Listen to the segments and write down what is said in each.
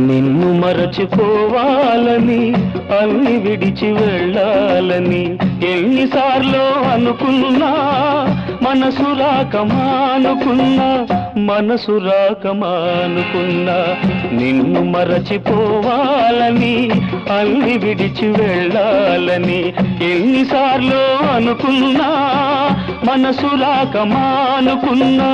నిన్ను మరచిపోవాలని అన్ని విడిచి వెళ్ళాలని ఎన్నిసార్లు అనుకున్నా మనసు రాక మానుకున్నా నిన్ను మరచిపోవాలని అన్ని విడిచి వెళ్ళాలని ఎన్నిసార్లు అనుకున్నా మనసు రాక మానుకున్నా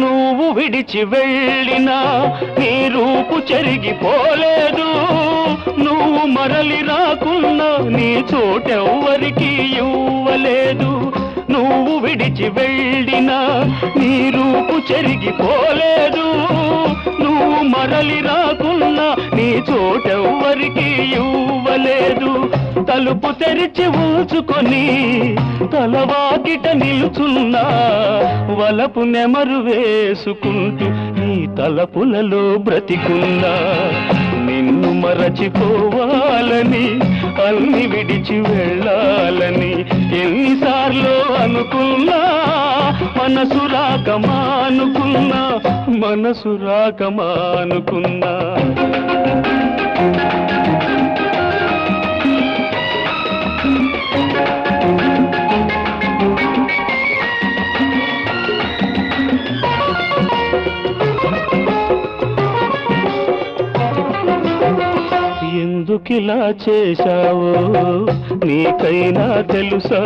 నువ్వు విడిచి వెళ్ళినా నీ రూపు చెరిగిపోలేదు, నువ్వు మరలి రాకున్నా నీ చోటెవ్వరికి ఇవ్వలేదు. నువ్వు విడిచి వెళ్ళినా నీ రూపు చెరిగిపోలేదు, నువ్వు మరలి రాకున్నా నీ చోటెవ్వరికి ఇవ్వలేదు. తలుపు తెరిచి ఉంచుకొని తలవాకిట నిలుచున్నా వలపు నెమరు వేసుకుంటూ నీ తలపులలో బ్రతికున్నా. నిన్ను మరచిపోవాలని అన్ని విడిచి వెళ్ళాలని ఎన్నిసార్లు అనుకున్నా మనసు రాక మానుకున్నా. ఎందుకిలా చేశావో నీకైనా తెలుసా,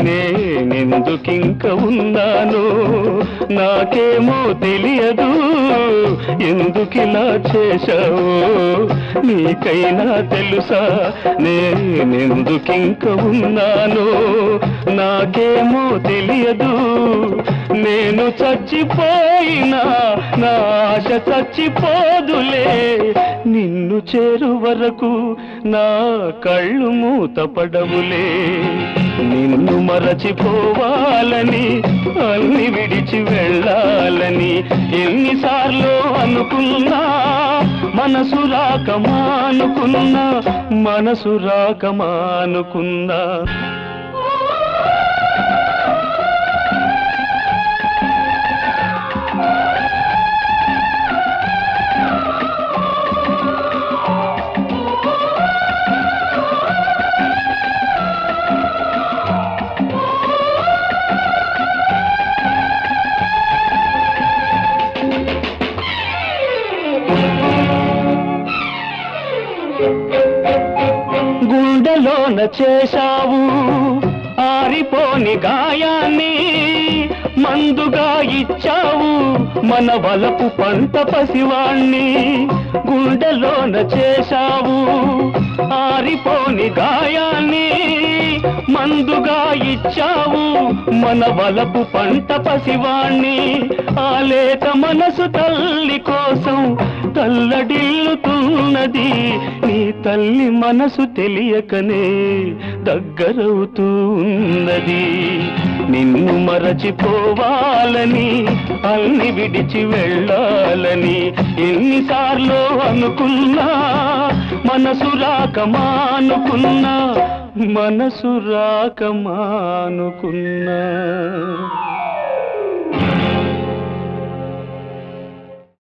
నేనెందుకింక ఉన్నాను నాకేమో తెలియదు. ఎందుకిలా చేశావో నీకైనా తెలుసా, నేనెందుకింక ఉన్నాను నాకేమో తెలియదు. నేను చచ్చిపోయినా నా ఆశ చచ్చిపోదులే, నిన్ను చేరు వరకు నా కళ్ళు మూతపడవులే. నిన్ను మరచిపోవాలని అన్ని విడిచి వెళ్ళాలని ఎన్నిసార్లు అనుకున్నా మనసు రాక మానుకున్నా. గుండెలోన చేశావు ఆరిపోని గాయాన్ని, మందుగా ఇచ్చావు మన వలపు పంట పసివాణ్ణి. గుండెలోన చేశావు ఆరిపోని గాయాన్ని, మందుగా ఇచ్చావు మన వలపు పంట పసివాణ్ణి. ఆ లేత మనసు తల్లి కోసం తల్లడిల్లుతున్నది, నీ తల్లి మనసు తెలియకనే దగ్గరవుతూ ఉన్నది. నిన్ను మరచిపోవాలని అన్ని విడిచి వెళ్ళాలని ఎన్నిసార్లు అనుకున్నా మనసు రాక మానుకున్నా.